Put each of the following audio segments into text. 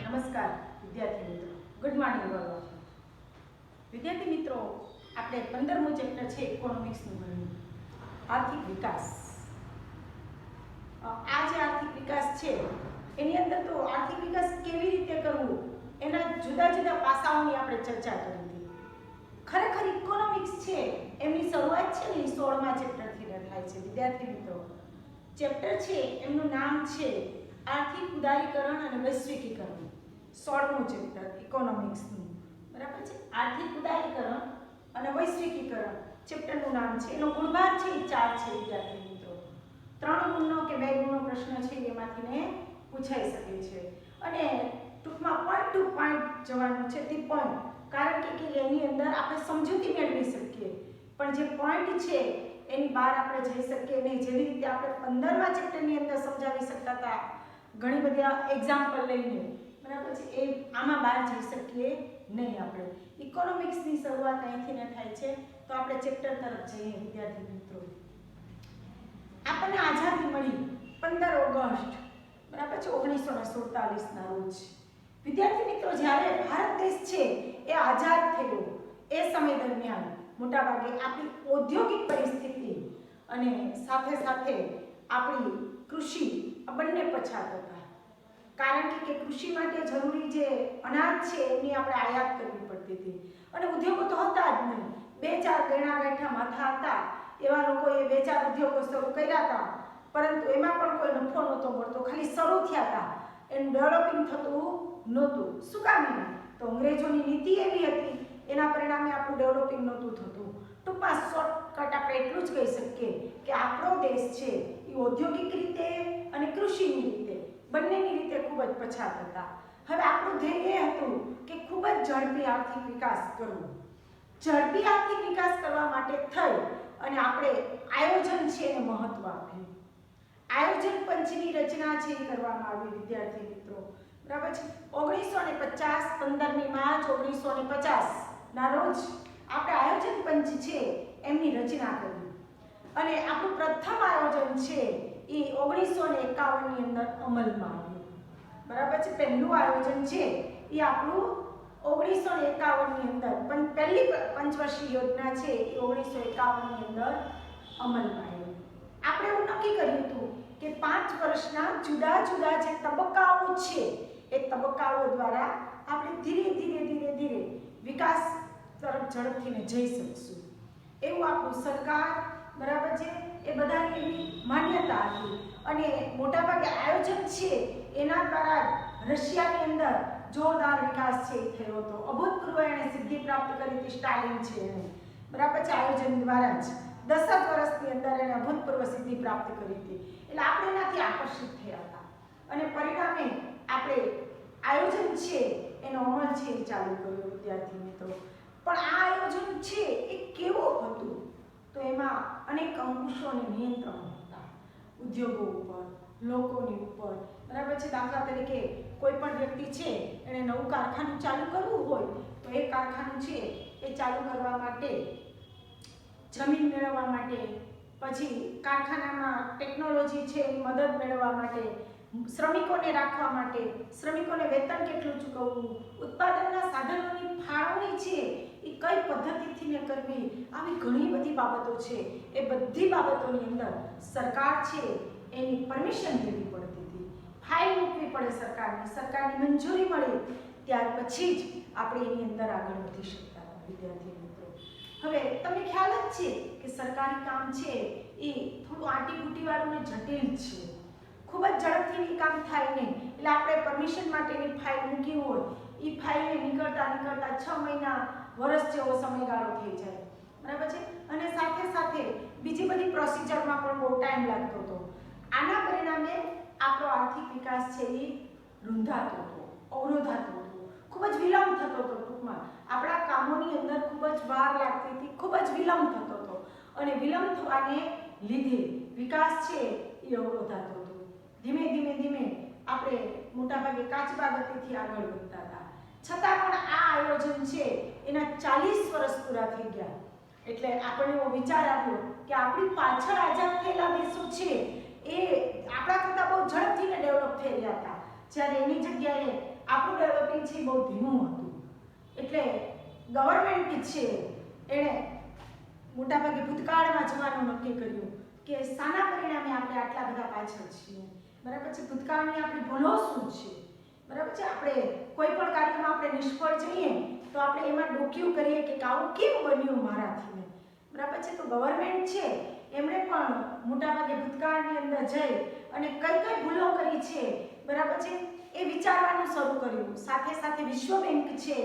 નમસ્કાર વિદ્યાર્થી મિત્રો, ગુડ મોર્નિંગ બોલો. વિદ્યાર્થી મિત્રો, આપણે 15મું ચેપ્ટર છે ઇકોનોમિક્સનું ભણ્યું, આર્થિક વિકાસ. આ જે આર્થિક વિકાસ છે એની અંદર તો આર્થિક વિકાસ કેવી રીતે કરવું એના જુદા જુદા પાસાઓની આપણે ચર્ચા કરી હતી. ખરેખર ઇકોનોમિક્સ છે એમની શરૂઆત છે ને 16મા ચેપ્ટરથી થાય છે. વિદ્યાર્થી મિત્રો, ચેપ્ટર છે એમનું નામ છે આર્થિક ઉદારીકરણ અને વૈશ્વિકીકરણ. 16મું ચેપ્ટર ઇકોનોમિક્સનું, બરાબર છે. આર્થિક ઉદારીકરણ અને વૈશ્વિકીકરણ ચેપ્ટરનું નામ છે. એનો ગુણભાર છે એ 4 છે. વિદ્યાર્થી મિત્રો, 3 ગુણનો કે 2 ગુણનો પ્રશ્ન છે એમાંથી ને પૂછાઈ શકે છે. અને ટૂંકમાં પોઈન્ટ ટુ પોઈન્ટ જવાનું છે તે પોઈન્ટ, કારણ કે એની અંદર આપણે સમજૂતી મેળવી શકીએ, પણ જે પોઈન્ટ છે એની બહાર આપણે જઈ શકીએ નહીં. જેવી રીતે આપણે 15મા ચેપ્ટરની અંદર સમજાવી શકતા હતા ઘણી બધા એક્ઝામ્પલ લઈને, બરાબર છે, એ આમાં બહાર જઈ શકીએ નહીં. આપણે ઇકોનોમિક્સની શરૂઆત અહીંથી ને થાય છે. તો આપણે ચેપ્ટર તરફ જઈએ. વિદ્યાર્થી મિત્રો, આપણને આઝાદી મળી 15 ઓગસ્ટ, બરાબર છે, 1947ના રોજ. વિદ્યાર્થી મિત્રો, જ્યારે ભારત દેશ છે એ આઝાદ થયો એ સમય દરમિયાન મોટાભાગે આપણી ઔદ્યોગિક પરિસ્થિતિ અને સાથે સાથે આપણી કૃષિ આ બંને પછાત હતા. કારણ કે કૃષિ માટે જરૂરી જે અનાજ છે એની આપણે આયાત કરવી પડતી હતી અને ઉદ્યોગો તો હતા જ નહીં. 2-4 ગણા ગાંઠા માથા હતા એવા લોકોએ 2-4 ઉદ્યોગો શરૂ કર્યા હતા, પરંતુ એમાં પણ કોઈ નફો નહોતો મળતો. ખાલી શરૂ થયા હતા, એનું ડેવલપિંગ થતું નહોતું. શું કામ? તો અંગ્રેજોની નીતિ એવી હતી, એના પરિણામે આપણું ડેવલપિંગ નહોતું થતું. ટૂંકમાં શોર્ટકટ આપણે એટલું જ કહી શકીએ કે આપણો દેશ છે એ ઔદ્યોગિક રીતે અને કૃષિની રીતે બંનેની રીતે ખૂબ જ પછાત હતા. હવે આપણું ધ્યેય એ હતું કે ખૂબ જ ઝડપી આર્થિક વિકાસ કરવો. ઝડપી આર્થિક વિકાસ કરવા માટે થઈ અને આપણે આયોજન છે એને મહત્વ આપ્યું. આયોજન પંચની રચના છે એ કરવામાં આવી. વિદ્યાર્થી મિત્રો, બરાબર છે. 1950 15મી માર્ચ 1950ના રોજ આપણે આયોજન પંચ છે એમની રચના કરી અને આપણું પ્રથમ આયોજન છે એ 1951ની અંદર અમલમાં આવ્યું. બરાબર છે. પહેલું આયોજન છે એ આપણું 1951ની અંદર પણ પહેલી પંચવર્ષીય યોજના છે એ 1951ની અંદર અમલમાં આવી. આપણે એવું નક્કી કર્યું હતું કે 5 વર્ષના જુદા જુદા જે તબક્કાઓ છે એ તબક્કાઓ દ્વારા આપણે ધીરે ધીરે વિકાસ તરફ ઝડપથી જઈ શકશું. એવું આપણું સરકાર, બરાબર છે, એ બધાની એવી માન્યતા હતી. અને મોટાભાગે આયોજન છે એના દ્વારા રશિયાની અંદર જોરદાર વિકાસ છે એ થયો હતો. અભૂતપૂર્વ એણે સિદ્ધિ પ્રાપ્ત કરી હતી સ્ટાલિન છે એને, બરાબર છે, આયોજન દ્વારા જ 10 જ વર્ષની અંદર એને અભૂતપૂર્વ સિદ્ધિ પ્રાપ્ત કરી હતી. એટલે આપણે એનાથી આકર્ષિત થયા હતા અને પરિણામે આપણે આયોજન છે એનો અમલ છે એ ચાલુ કર્યો. વિદ્યાર્થી મિત્રો, પણ આ આયોજન છે એ કેવું હતું? તો એમાં અનેક અંકુશો અને નિયંત્રણો હતા ઉદ્યોગો ઉપર, લોકોની ઉપર, બરાબર છે. દાખલા તરીકે કોઈ પણ વ્યક્તિ છે એણે નવું કારખાનું ચાલુ કરવું હોય તો એ કારખાનું છે એ ચાલુ કરવા માટે જમીન મેળવવા માટે, પછી કારખાનામાં ટેકનોલોજી છે એની મદદ મેળવવા માટે, શ્રમિકોને રાખવા માટે, શ્રમિકોને વેતન કેટલું ચૂકવવું, ઉત્પાદનના સાધનોની ફાળવણી છે એ કઈ પદ્ધતિથી ને કરવી, આવી ઘણી બધી બાબતો છે. એ બધી બાબતોની અંદર સરકાર છે એની પરમિશન લેવી પડતી હતી, ફાઇલ મૂકવી પડે સરકારની મંજૂરી મળે ત્યાર પછી જ આપણે એની અંદર આગળ વધી શકતા હતા. વિદ્યાર્થી મિત્રો, હવે તમને ખ્યાલ જ છે કે સરકારી કામ છે એ થોડું આંટીઘૂંટીવાળું ને જટિલ છે. ખૂબ જ ઝડપથી કામ થાય નહીં. એટલે આપણે પરમિશન માટેની ફાઇલ મૂકી હોય એ ફાઇલને નીકળતા 6 મહિના, વર્ષ જેવો સમયગાળો થઈ જાય, બરાબર છે. અને સાથે સાથે બીજી બધી પ્રોસિજરમાં પણ બહુ ટાઈમ લાગતો હતો. આના પરિણામે આપણો આર્થિક વિકાસ છે એ રૂંધાતો હતો, અવરોધાતો હતો, ખૂબ જ વિલંબ થતો હતો. ટૂંકમાં આપણા કામોની અંદર ખૂબ જ વાર લાગતી હતી, ખૂબ જ વિલંબ થતો હતો અને વિલંબ થવાને લીધે વિકાસ છે એ અવરોધાતો હતો. ધીમે ધીમે આપણે મોટાભાગે કાચબા ગતિથી આગળ વધતા હતા. છતાં પણ આ આયોજન છે એના 40 વર્ષ પૂરા થઈ ગયા. એટલે આપણને એવો વિચાર આવ્યો કે આપણી પાછળ આઝાદ થયેલા દેશો છે એ આપણા કરતાં બહુ ઝડપથી ડેવલપ થઈ રહ્યા હતા, જ્યારે એની જગ્યાએ આપણું ડેવલપિંગ છે બહુ ધીમું હતું. એટલે ગવર્મેન્ટ છે એણે મોટાભાગે ભૂતકાળમાં જવાનું નક્કી કર્યું કે શાના પરિણામે આપણે આટલા બધા પાછળ છીએ. બરાબર છે. ભૂતકાળની આપણી ભૂલો શું છે. બરાબર છે. આપણે કોઈ પણ કાર્યમાં આપણે નિષ્ફળ જઈએ તો આપણે એમાં ડોક્યુ કરીએ કે આવું કેમ બન્યું મારાથી. બરાબર છે. તો ગવર્મેન્ટ છે એમણે પણ મોટાભાગે ભૂતકાળની અંદર જઈ અને કઈ કઈ ભૂલો કરી છે, બરાબર છે, એ વિચારવાનું શરૂ કર્યું. સાથે સાથે વિશ્વ બેંક છે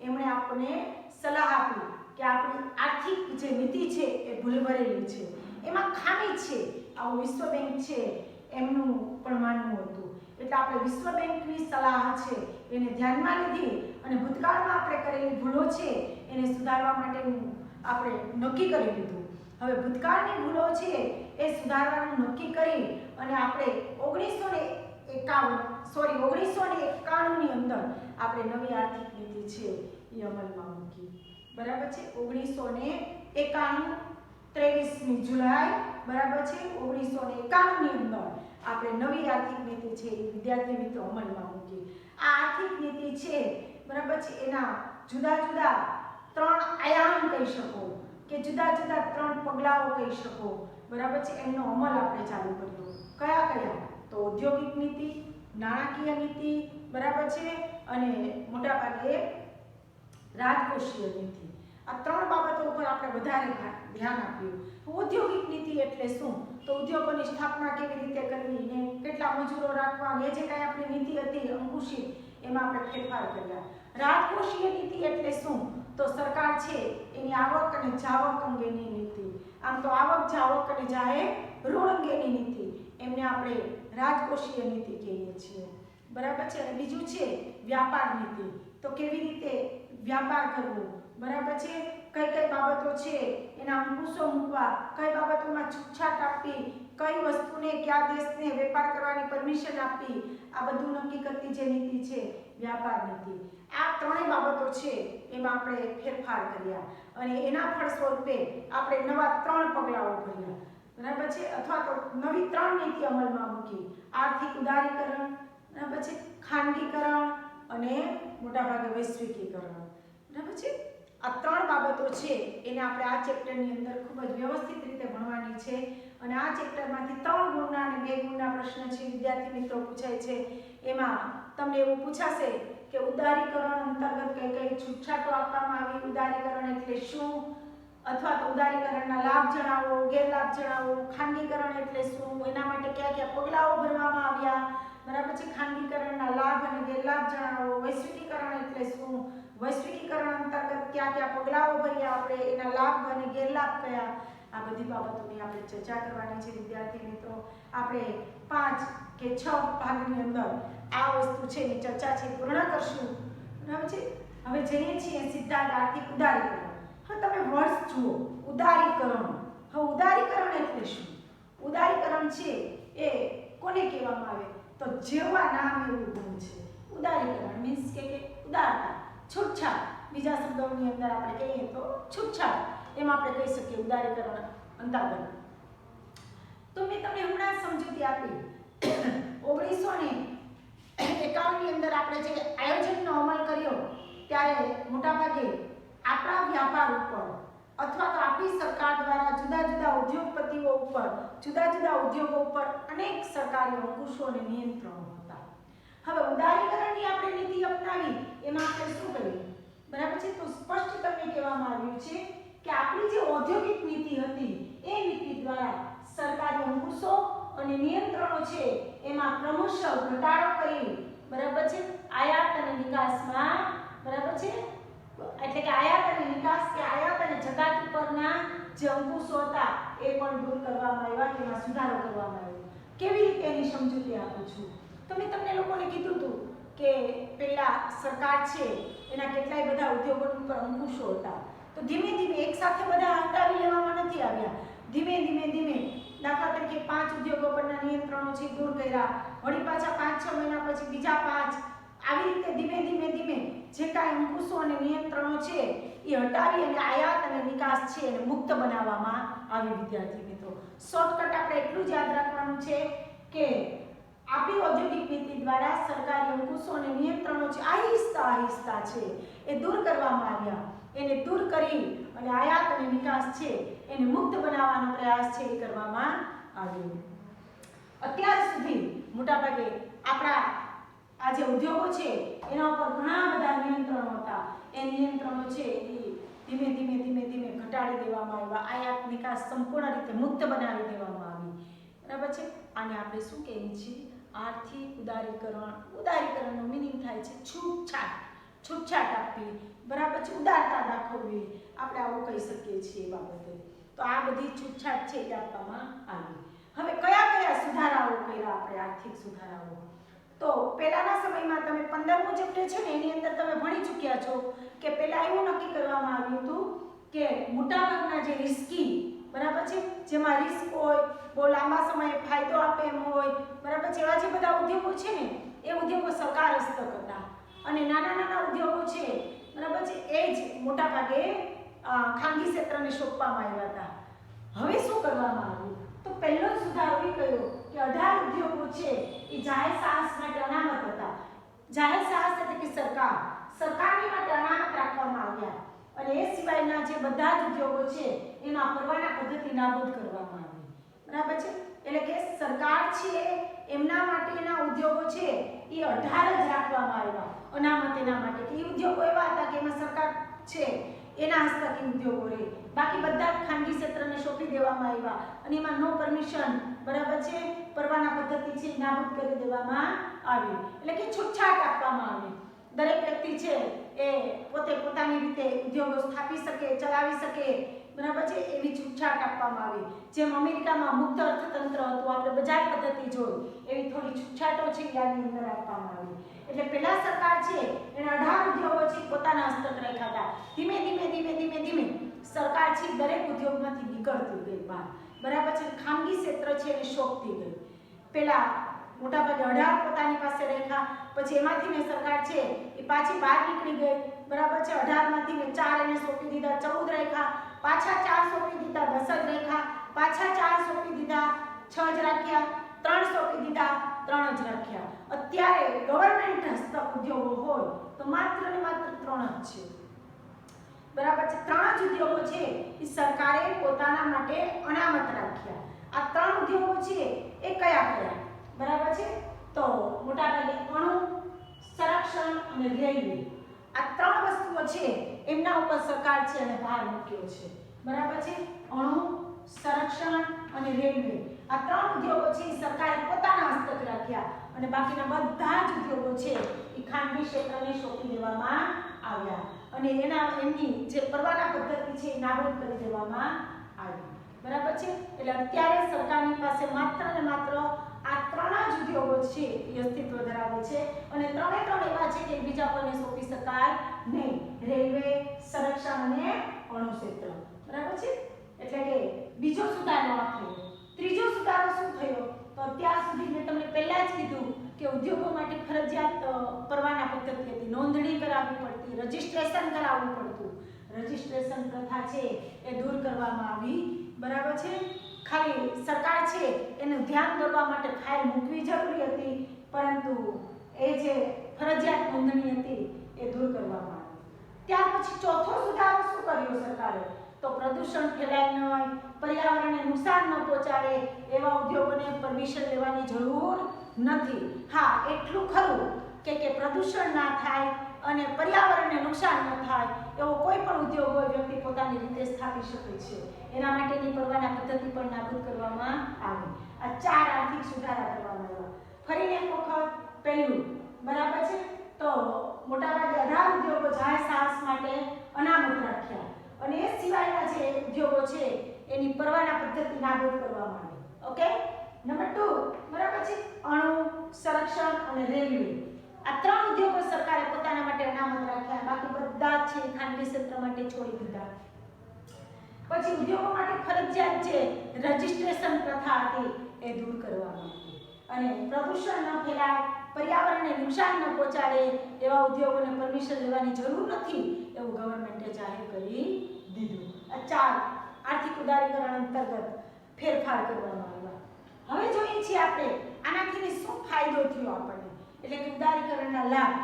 એમણે આપણને સલાહ આપી કે આપણી આર્થિક જે નીતિ છે એ ભૂલભરેલી છે, એમાં ખામી છે. આવું વિશ્વ બેંક છે એમનું પણ માનવું હતું. એટલે આપણે વિશ્વ બેંકની સલાહ છે એને ધ્યાનમાં લીધી અને ભૂતકાળમાં આપણે કરેલી ભૂલો છે એને સુધારવા માટેનું આપણે નક્કી કરી લીધું. હવે ભૂતકાળની ભૂલો છે એ સુધારવાનું નક્કી કરી અને આપણે 1991 ની અંદર આપણે નવી આર્થિક નીતિ છે એ અમલમાં મૂકી. બરાબર છે. 1991 23મી જુલાઈ, બરાબર છે, 1991 ની અંદર આપણે નવી આર્થિક નીતિ છે એ વિદ્યાર્થી મિત્રો અમલમાં મૂકી. આ આર્થિક નીતિ છે, બરાબર છે, એના જુદા જુદા 3 આયામ કહી શકો કે જુદા જુદા 3 પગલાઓ કહી શકો. બરાબર છે. એમનો અમલ આપણે ચાલુ કર્યો. કયા કયા? તો ઔદ્યોગિક નીતિ, નાણાકીય નીતિ, બરાબર છે, અને મોટાભાગે રાજકોષીય નીતિ. આ 3 બાબતો ઉપર આપણે વધારે ધ્યાન આપ્યું. ઔદ્યોગિક નીતિ એટલે શું? તો ઉદ્યોગોની સ્થાપના કેવી રીતે કરવી ને કેટલા મજૂરો રાખવા, એ જે કાંઈ આપણી નીતિ હતી અંકુશિત, એમાં આપણે ફેરફાર કર્યા. રાજકોષીય નીતિ એટલે શું? તો સરકાર છે એની આવક અને જાવક અંગેની નીતિ. આમ તો આવક, જાવક અને જાહેર ઋણ અંગેની નીતિ, એમને આપણે રાજકોષીય નીતિ કહીએ છીએ. બરાબર છે. અને બીજું છે વ્યાપાર નીતિ. તો કેવી રીતે વ્યાપાર કરવો, બરાબર છે, કઈ કઈ બાબતો છે એના અંકુશો મૂકવા, કઈ બાબતોમાં છૂટછાટ આપવી, કઈ વસ્તુને કયા દેશને વેપાર કરવાની પરમિશન આપવી, આ બધું નક્કી કરતી જે નીતિ છે વ્યાપાર નીતિ. આ 3 બાબતો છે એમાં આપણે ફેરફાર કર્યા અને એના ફળ સ્વરૂપે આપણે નવા 3 પગલાઓ ભર્યા. બરાબર છે. અથવા તો નવી 3 નીતિ અમલમાં મૂકી. આર્થિક ઉદારીકરણ, બરાબર છે, ખાનગીકરણ અને મોટાભાગે વૈશ્વિકીકરણ. બરાબર છે. આ 3 બાબતો છે એને આપણે આ ચેપ્ટરની અંદર ખૂબ જ વ્યવસ્થિત રીતે ભણવાની છે અને આ ચેપ્ટરમાંથી 3 ગુણના અને 2 ગુણના પ્રશ્ન છે વિદ્યાર્થી મિત્રો પૂછાય છે. એમાં તમને એવું પૂછાશે કે ઉદારીકરણ અંતર્ગત કઈ કઈ છૂટછાટો આપવામાં આવી, ઉદારીકરણ એટલે શું, અથવા તો ઉદારીકરણના લાભ જણાવો, ગેરલાભ જણાવો, ખાનગીકરણ એટલે શું, એના માટે કયા કયા પગલાઓ ભરવામાં આવ્યા, બરાબર છે, ખાનગીકરણના લાભ અને ગેરલાભ જણાવો, વૈશ્વિકીકરણ એટલે શું, વૈશ્વિકીકરણ અંતર્ગત કયા કયા પગલાઓ ભર્યા આપણે, એના લાભ અને ગેરલાભ કયા, આ બધી બાબતોની આપણે ચર્ચા કરવાની છે વિદ્યાર્થી મિત્રો. આપણે 5 કે 6 ભાગની અંદર આ વસ્તુ છે એની ચર્ચા છે પૂર્ણ કરશું. બરાબર છે. હવે જઈએ છીએ સીધા આર્થિક ઉદારીકરણ. હવે તમે વર્ડ્સ જુઓ. ઉદારીકરણ. હવે ઉદારીકરણ એટલે શું? ઉદારીકરણ છે એ કોને કહેવામાં આવે? તો જેવા નામ એવું ગુણ છે. ઉદારીકરણ મીન્સ કે ઉદારતા, છૂટછાટ. બીજા શબ્દોની અંદર આપણે કહીએ તો છૂટછાટ, એમાં આપણે કહી શકીએ ઉદારીકરણ અંતર્ગત. તો મેં તમને હમણાં સમજૂતી આપી. 1951 ની અંદર આપણે જે આયોજનનો અમલ કર્યો ત્યારે મોટાભાગે આપણા વ્યાપાર ઉપર અથવા તો આપણી સરકાર દ્વારા જુદા જુદા ઉદ્યોગપતિઓ ઉપર, જુદા જુદા ઉદ્યોગો ઉપર અનેક સરકારી અંકુશો અને નિયંત્રણો હતા. હવે ઉદારીકરણની આપણે નીતિ અપનાવી, એમાં આપણે શું કર્યું? બરાબર છે. તો સ્પષ્ટ તમને કહેવામાં આવ્યું છે કે આપણી જે ઔદ્યોગિક નીતિ હતી એ નીતિ દ્વારા સરકારી અંકુશો અને નિયંત્રણો છે એમાં ક્રમશઃ ઘટાડો કરી, બરાબર છે, આયાત અને નિકાસમાં, બરાબર છે, એટલે કે આયાત અને નિકાસ કે આયાત અને જકાત ઉપરના જે અંકુશો હતા એ પણ દૂર કરવામાં આવ્યા, તેમાં સુધારો કરવામાં આવ્યો. કેવી રીતે એની સમજૂતી આપું છું. તો મેં તમને લોકોને કીધું હતું કે પહેલા સરકાર છે એના કેટલાય બધા ઉદ્યોગો ઉપર અંકુશો હતા. તો ધીમે ધીમે એકસાથે બધા હટાવી લેવામાં નથી આવ્યા. ધીમે ધીમે દાખલા તરીકે 5 ઉદ્યોગો પરના નિયંત્રણો છે દૂર કર્યા, વળી પાછા 5-6 મહિના પછી બીજા 5, આવી રીતે ધીમે ધીમે જે કાંઈ અંકુશો અને નિયંત્રણો છે એ હટાવી અને આયાત અને નિકાસ છે એને મુક્ત બનાવવામાં આવી વિદ્યાર્થી મિત્રો. શોર્ટકટ આપણે એટલું જ યાદ રાખવાનું છે કે આપણી ઔદ્યોગિક નીતિ દ્વારા સરકારી અંકુશો અને નિયંત્રણો છે આહિસ્તા આહિસ્તા છે એ દૂર કરવામાં આવ્યા. એને દૂર કરી અને આયાત અને નિકાસ છે એને મુક્ત બનાવવાનો પ્રયાસ છે એ કરવામાં આવ્યો. અત્યાર સુધી મોટાભાગે આપણા આ જે ઉદ્યોગો છે એના ઉપર ઘણા બધા નિયંત્રણો હતા. એ નિયંત્રણો છે એ ધીમે ધીમે ધીમે ધીમે ઘટાડી દેવામાં આવ્યા. આયાત નિકાસ સંપૂર્ણ રીતે મુક્ત બનાવી દેવામાં આવી. બરાબર છે. આને આપણે શું કહીએ છીએ? આર્થિક ઉદારીકરણ. ઉદારીકરણનો મિનિંગ થાય છે છૂટછાટ. છૂટછાટ આપવી, બરાબર છે, ઉદારતા દાખવવી, આપણે આવું કહી શકીએ છીએ બાબતે. તો આ બધી છૂટછાટ છે એ આપવામાં આવી. હવે કયા કયા સુધારાઓ કર્યા આપણે? આર્થિક સુધારાઓ તો પહેલાના સમયમાં તમે 15મો ચેપ્ટર છે ને એની અંદર તમે ભણી ચૂક્યા છો કે પહેલા એવું નક્કી કરવામાં આવ્યું હતું કે મોટાભાગના જે રિસ્કી, બરાબર છે, જેમાં રિસ્ક હોય, બહુ લાંબા સમયે ફાયદો આપે એમ હોય, બરાબર છે, એવા જે બધા ઉદ્યોગો છે ને એ ઉદ્યોગો સરકાર હસ્તક હતા. અને નાના નાના ઉદ્યોગો છે, બરાબર છે, એ જ મોટાભાગે ખાનગી ક્ષેત્રને સોંપવામાં આવ્યા હતા. હવે શું કરવામાં આવ્યું? તો પહેલો જ સુધારો એ કહ્યો કે 18 ઉદ્યોગો છે એ જાહેર સાહસ માટે અનામત હતા. જાહેર સાહસ એટલે કે સરકારની માટે અનામત રાખવામાં આવ્યા. અને એ સિવાયના જે બધા જ ઉદ્યોગો છે એમાં પરવાના પદ્ધતિ નાબૂદ કરવામાં આવી. બરાબર છે. એટલે કે સરકાર છે એમના માટેના ઉદ્યોગો છે એ 18 જ રાખવામાં આવ્યા અનામત એના માટે કે એ ઉદ્યોગો એવા હતા કે એમાં સરકાર છે એના હસ્તકી ઉદ્યોગો રહે. બાકી બધા ખાનગી ક્ષેત્રને સોંપી દેવામાં આવ્યા અને એમાં નો પરમિશન, બરાબર છે, પરવાના પદ્ધતિ છે નાબૂદ કરી દેવામાં આવી. એટલે કે છૂટછાટ આપવામાં આવી. દરેક વ્યક્તિ છે એ પોતે પોતાની રીતે ઉદ્યોગો સ્થાપી શકે, ચલાવી શકે, બરાબર છે, એવી છૂટછાટ આપવામાં આવી. જેમ અમેરિકામાં મુક્ત અર્થતંત્ર હતું, આપણે બજાર પદ્ધતિ જોઈ, એવી થોડી છૂટછાટો છે આની અંદર આપવામાં આવી. એટલે પહેલા સરકાર છે એને 18 ઉદ્યોગો છે પોતાના હસ્તક રાખ્યા હતા. ધીમે ધીમે ધીમે ધીમે ધીમે સરકાર છે દરેક ઉદ્યોગમાંથી નીકળતી ગઈ બહાર, બરાબર છે, ખાનગી ક્ષેત્ર છે એને સોંપતી ગઈ. પહેલા મોટાભાગે 18 પોતાની પાસે રાખ્યા, પછી એમાંથી ને સરકાર છે એ પાછી બહાર નીકળી ગઈ, બરાબર છે. 18 માંથી ને 4 એને સોંપી દીધા, 14 રાખ્યા, પાછા 4 સોંપી દીધા, 10 જ રાખ્યા, પાછા 4 સોંપી દીધા, 6 જ રાખ્યા, 3 સોંપી દીધા, 3 જ રાખ્યા. અત્યારે ગવર્નમેન્ટ હસ્તક ઉદ્યોગો હોય તો માત્ર ને માત્ર 3 જ છે, બરાબર છે. 3 જ ઉદ્યોગો છે એ સરકારે પોતાના માટે અનામત રાખ્યા. આ 3 ઉદ્યોગો છે એ કયા કયા? બરાબર છે. તો મોટાભાગે અણુ, સંરક્ષણ અને રેલવે, આ 3 વસ્તુઓ છે એમના ઉપર સરકાર છે અને ભાર મૂક્યો છે, બરાબર છે. અણુ, સંરક્ષણ અને રેલવે, આ 3 ઉદ્યોગો છે એ સરકારે પોતાના હસ્તક રાખ્યા અને બાકીના બધા જ ઉદ્યોગો છે એ ખાનગી ક્ષેત્રને સોંપી દેવામાં આવ્યા અને એમની જે પરવાના પદ્ધતિ છે એ નાબૂદ કરી દેવામાં આવી, બરાબર છે. એટલે અત્યારે સરકારની પાસે માત્ર ને માત્ર આ 3 જ ઉદ્યોગો છે એ અસ્તિત્વ ધરાવે છે અને 3 એવા છે કે બીજા કોઈને સોંપી શકાય નહીં. રેલવે, સંરક્ષણ અને અણુ ક્ષેત્ર, બરાબર છે. એટલે કે બીજો સુધારો આ થયો. ત્રીજો સુધારો શું થયો? તો અત્યાર સુધી મેં તમને પહેલા જ કીધું કે ઉદ્યોગો માટે ફરજિયાત પરવાના પદ્ધતિ હતી, નોંધણી કરાવવી પડતી, રજિસ્ટ્રેશન કરાવવું પડતું. રજિસ્ટ્રેશન પ્રથા છે એ દૂર કરવામાં આવી, બરાબર છે. ખાલી સરકાર છે એનું ધ્યાન દોરવા માટે ફાઇલ મૂકવી જરૂરી હતી, પરંતુ એ જે ફરજિયાત નોંધણી હતી એ દૂર કરવામાં આવી. ત્યાર પછી ચોથો સુધારો શું કર્યો સરકારે? તો પ્રદૂષણ ફેલાય નહીં, પર્યાવરણને નુકસાન ન પહોંચાડે એવા ઉદ્યોગોને પરમિશન લેવાની જરૂર નથી. હા, એટલું ખરું કે પ્રદૂષણ ના થાય અને પર્યાવરણને નુકસાન ન થાય એવો કોઈ પણ ઉદ્યોગ હોય વ્યક્તિ પોતાની રીતે સ્થાપી શકે છે. એના માટેની પરવાના પદ્ધતિ પણ નાબૂદ કરવામાં આવી. આ 4 આર્થિક સુધારા કરવામાં આવ્યા. ફરીને એક વખત પહેલું, બરાબર છે, તો મોટાભાગે 18 ઉદ્યોગો જાહેર સાહસ માટે અનામત રાખ્યા અને એ સિવાયના જે ઉદ્યોગો છે એની પરવાના પદ્ધતિ નાબૂદ કરવામાં આવી. ઓકે. નંબર 2, બરાબર છે, અણુ, સંરક્ષણ અને રેલવે, આ 3 ઉદ્યોગો સરકારે પોતાના માટે અનામત રાખ્યા, બાકી બધા છે ખાનગી ક્ષેત્ર માટે છોડી દીધા. પછી ઉદ્યોગો માટે ફરજિયાત છે રજિસ્ટ્રેશન પ્રથા હતી એ દૂર કરવામાં આવી અને પ્રદૂષણ ન ફેલાય, પર્યાવરણને નુકસાન ન પહોંચાડે એવા ઉદ્યોગોને પરમિશન લેવાની જરૂર નથી એવું ગવર્નમેન્ટે જાહેર કરી દીધું. આ 4 આર્થિક ઉદારીકરણ અંતર્ગત ફેરફાર કરવામાં આવ્યા. હવે જોઈએ છીએ આપણે આનાથી શું ફાયદો થયો આપણને, એટલે કે ઉદારીકરણના લાભ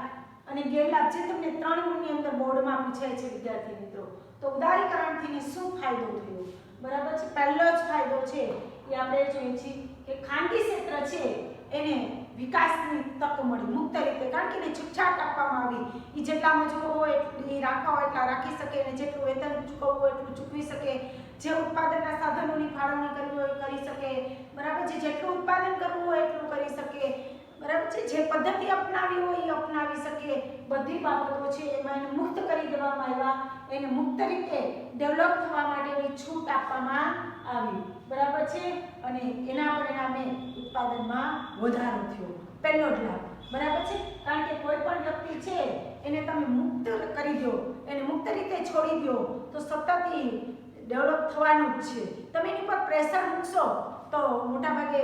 અને ગેરલાભ જે તમને 3 ગુણની અંદર બોર્ડમાં પૂછાય છે વિદ્યાર્થી મિત્રો. તો ઉદારીકરણથી શું ફાયદો થયો, બરાબર છે. પહેલો જ ફાયદો છે એ આપણે જોઈએ છીએ કે ખાનગી ક્ષેત્ર છે એને વિકાસની તક મળી મુક્ત રીતે, કારણ કે એને છૂટછાટ આપવામાં આવી. એ જેટલા મજૂરો હોય એ રાખવા હોય એટલા રાખી શકે, અને જેટલું વેતન ચૂકવવું હોય એટલું ચૂકવી શકે, જે ઉત્પાદનના સાધનોની ફાળવણી કરવી હોય કરી શકે, બરાબર છે. જેટલું ઉત્પાદન કરવું હોય એટલું કરી શકે, બરાબર છે. જે પદ્ધતિ અપનાવી હોય એ અપનાવી શકે. બધી બાબતો છે એમાં એને મુક્ત કરી દેવામાં આવ્યા, એને મુક્ત રીતે ડેવલપ થવા માટેની છૂટ આપવામાં આવી, બરાબર છે. અને એના પરિણામે ઉત્પાદનમાં વધારો થયો, પહેલો જ લાભ, બરાબર છે. કારણ કે કોઈ પણ વ્યક્તિ છે એને તમે મુક્ત કરી દો, એને મુક્ત રીતે છોડી દો તો સતત ડેવલપ થવાનું જ છે. તમે એની પર પ્રેશર મૂકશો તો મોટાભાગે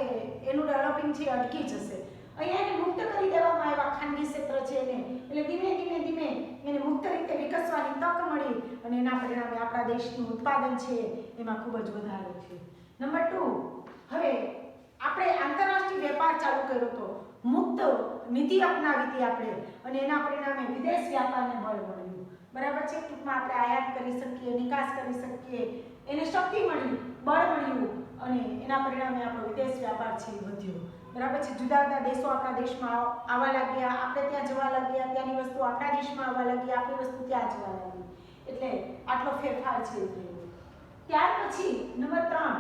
એનું ડેવલપિંગ છે અટકી જશે. અહીંયા એને મુક્ત કરી દેવામાં આવ્યા, ખાનગી ક્ષેત્ર છે એને, એટલે ધીમે ધીમે એને મુક્ત રીતે વિકસવાની તક મળી, અને એના પરિણામે આપણા દેશનું ઉત્પાદન છે એમાં ખૂબ જ વધારો થયો. નંબર 2, હવે આપણે આંતરરાષ્ટ્રીય વેપાર ચાલુ કર્યો હતો, મુક્ત નીતિ અપનાવી હતી આપણે, અને એના પરિણામે વિદેશ વ્યાપારને બળ મળ્યું, બરાબર છે. ટૂંકમાં આપણે આયાત કરી શકીએ, નિકાસ કરી શકીએ, એને શક્તિ મળી, બળ મળ્યું, અને એના પરિણામે આપણો વિદેશ વ્યાપાર છે એ વધ્યો, બરાબર છે. જુદા જુદા દેશો આપણા દેશમાં આવવા લાગ્યા, આપણે ત્યાં જવા લાગ્યા, ત્યાંની વસ્તુ આપણા દેશમાં આવવા લાગી, આપણી વસ્તુ ત્યાં જવા લાગી, એટલે આટલો ફેરફાર છે એ થયો. ત્યાર પછી નંબર 3,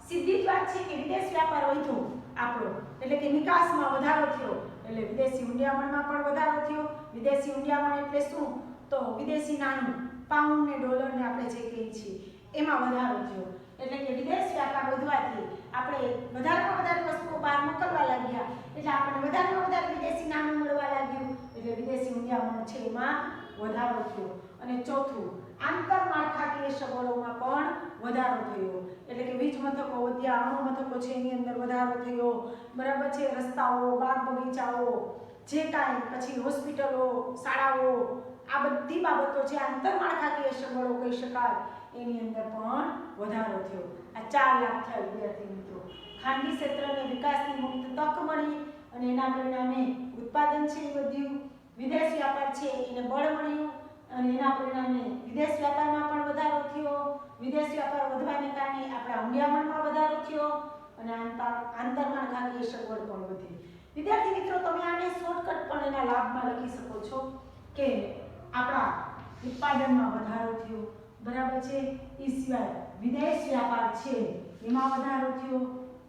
સીધી જ વાત છે કે વિદેશ વ્યાપાર વધ્યો આપણો, એટલે કે નિકાસમાં વધારો થયો, એટલે વિદેશી ઊંડિયામણમાં પણ વધારો થયો. વિદેશી ઊંડિયામણ એટલે શું, તો વિદેશી નાણું, પાઉન્ડ ને ડોલર ને આપણે જે કહીએ છીએ એમાં વધારો થયો, એટલે કે વિદેશ વ્યાપાર વધવાથી આપણે વધારેમાં વધારે વસ્તુઓ બહાર મોકલવા લાગ્યા, એટલે આપણને વધારેમાં વધારે વિદેશી નાણું મળવા લાગ્યું, એટલે વિદેશી ઊંડિયામણ છે એમાં વધારો થયો. અને ચોથું, આંતરમાળખાકીય સગવડોમાં પણ વધારો થયો, એટલે કે વીજ મથકો વધ્યા, અણુ મથકો છે એની અંદર વધારો થયો, બરાબર છે. રસ્તાઓ, બાગ બગીચાઓ, જે કાંઈ પછી હોસ્પિટલો, શાળાઓ, આ બધી બાબતો છે આંતરમાળખાકીય સગવડો કહી શકાય, એની અંદર પણ વધારો થયો. આ 4 લાભ થયા વિદ્યાર્થી મિત્રો. ખાનગી ક્ષેત્રને વિકાસની મુક્ત તક મળી, અને એના પરિણામે ઉત્પાદન છે એ વધ્યું, વિદેશ વ્યાપાર છે એને બળ મળ્યું, અને એના પરિણામે વિદેશ વ્યાપારમાં પણ વધારો થયો, વિદેશ વ્યાપાર વધવાને કારણે આપણા ઊંડિયામણમાં વધારો થયો, અને આંતરમાળખાકીય સગવડ પણ વધી. વિદ્યાર્થી મિત્રો, તમે આને શોર્ટકટ પણ એના લાભમાં લખી શકો છો કે આપણા ઉત્પાદનમાં વધારો થયો, બરાબર છે. એ સિવાય વિદેશ વ્યાપાર છે એમાં વધારો થયો,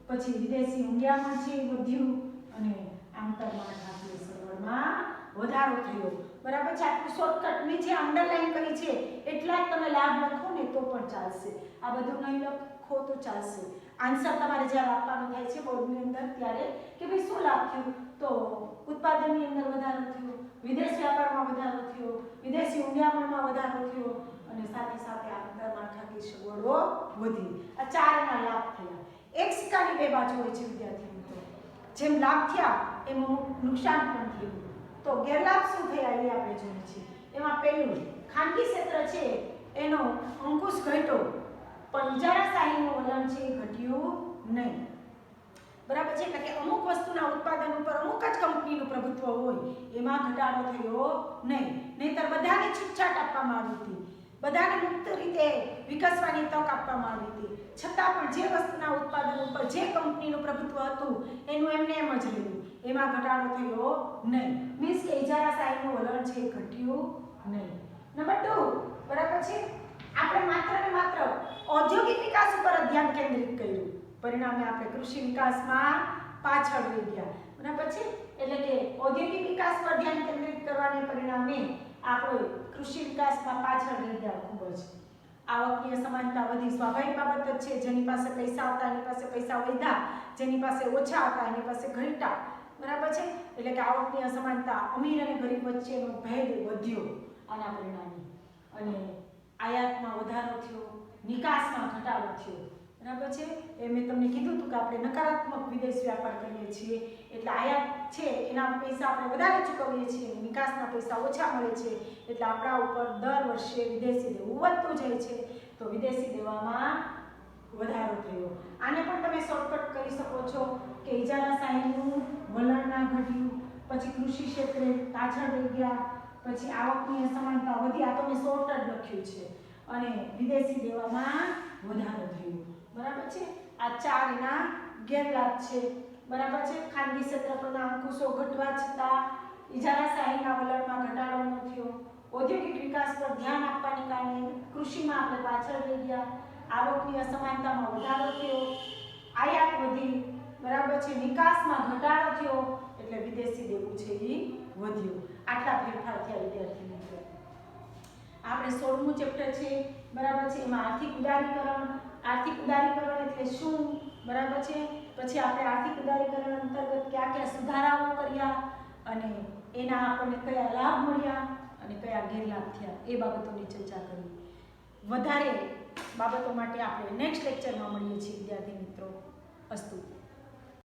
પછી વિદેશી ઊંડિયામણ છે એ વધ્યું, અને આંતરમાળખાકીય સગવડમાં વધારો થયો, બરાબર છે. આટલું શોર્ટકટ મેં જે અંડરલાઈન કરી છે એટલા જ તમે લાભ લખો ને તો પણ ચાલશે, આ બધું નહીં લખો તો ચાલશે. આન્સર તમારે જ્યારે આપવાનો થાય છે બોર્ડની અંદર ત્યારે કે ભાઈ શું લાભ થયું, તો ઉત્પાદનની અંદર વધારો થયો, વિદેશ વ્યાપારમાં વધારો થયો, વિદેશી ઊંડિયામણમાં વધારો થયો, અને સાથે સાથે આંતરમાળખાકીય સગવડો વધી. આ 4ના લાભ થયા. એક સિક્કાની 2 બાજુ હોય છે વિદ્યાર્થી મિત્રો, જેમ લાભ થયા એમ નુકસાન પણ થયું. તો ગેરલાભ શું થયા એ આપણે જોઈએ છીએ. એમાં પહેલું, ખાનગી ક્ષેત્ર છે એનો અંકુશ ઘટ્યો, પણ ઇજારાશાહીનું વલણ છે એ ઘટ્યું નહીં, બરાબર છે. એટલે કે અમુક વસ્તુના ઉત્પાદન ઉપર અમુક જ કંપનીનું પ્રભુત્વ હોય એમાં ઘટાડો થયો નહીં, નહીંતર બધાને છૂટછાટ આપવામાં આવી હતી, બધાને મુક્ત રીતે વિકસવાની તક આપવામાં આવી હતી, છતાં પણ જે વસ્તુના ઉત્પાદન ઉપર જે કંપનીનું પ્રભુત્વ હતું એનું એમને એમ જ રહ્યું, એમાં ઘટાડો થયો નહીં. મીન્સ કે ઇજારાશાહીનું વલણ છે એ ઘટ્યું નહીં. નંબર 2, બરાબર છે, આપણે માત્ર ને માત્ર ઔદ્યોગિક વિકાસ ઉપર ધ્યાન કેન્દ્રિત કર્યું, પરિણામે આપણે કૃષિ વિકાસમાં પાછળ રહી ગયા, બરાબર છે. એટલે કે ઔદ્યોગિક વિકાસ પર ધ્યાન કેન્દ્રિત કરવાને પરિણામે આપણે કૃષિ વિકાસમાં પાછળ રહી ગયા ખૂબ જ. આવકની અસમાનતા વધી, સ્વાભાવિક બાબત જ છે. જેની પાસે પૈસા હતા એની પાસે પૈસા વધ્યા, જેની પાસે ઓછા હતા એની પાસે ઘટ્યા, બરાબર છે. એટલે કે આવકની અસમાનતા, અમીર અને ગરીબ વચ્ચેનો ભેદ વધ્યો આના પરિણામે, અને આયાતમાં વધારો થયો, નિકાસમાં ઘટાડો થયો, બરાબર છે. એ મેં તમને કીધું હતું કે આપણે નકારાત્મક વિદેશ વ્યાપાર કરીએ છીએ, એટલે આયાત છે એના પૈસા આપણે વધારે ચૂકવીએ છીએ, નિકાસના પૈસા ઓછા મળે છે, એટલે આપણા ઉપર દર વર્ષે વિદેશી દેવું વધતું જાય છે. તો વિદેશી દેવામાં વધારો થયો. આને પણ તમે શોર્ટકટ કરી શકો છો કે ઇજારાશાહીનું વલણ ના ઘટ્યું, પછી કૃષિ ક્ષેત્રે પાછળ રહી ગયા, પછી આવકની અસમાનતા વધી. આ તો મેં શોર્ટ જ લખ્યું છે. અને વિદેશી દેવામાં વધારો થયો. બરાબર છે. આ 4 એના ગેરલાભ છે. બરાબર છે. ખાનગી ક્ષેત્ર પરના અંકુશો ઘટવા છતાં ઇજારાશાહીના વલણમાં ઘટાડો ન થયો. ઔદ્યોગિક વિકાસ પર ધ્યાન આપવાને કારણે કૃષિમાં આપણે પાછળ રહી ગયા. આવકની અસમાનતામાં વધારો થયો, આયાત વધી. બરાબર છે. નિકાસમાં ઘટાડો થયો, એટલે વિદેશી દેવું છે એ વધ્યું. આટલા ફેરફાર થયા વિદ્યાર્થી મિત્રો. આપણે 16મું ચેપ્ટર છે. બરાબર છે. એમાં આર્થિક ઉદારીકરણ. આર્થિક ઉદારીકરણ એટલે શું? બરાબર છે. પછી આપણે આર્થિક ઉદારીકરણ અંતર્ગત કયા કયા સુધારાઓ કર્યા અને એના આપણને કયા લાભ મળ્યા અને કયા ગેરલાભ થયા એ બાબતોની ચર્ચા કરી. વધારે બાબતો માટે આપણે નેક્સ્ટ લેક્ચરમાં મળીએ છીએ વિદ્યાર્થી મિત્રો. અસ્તુ.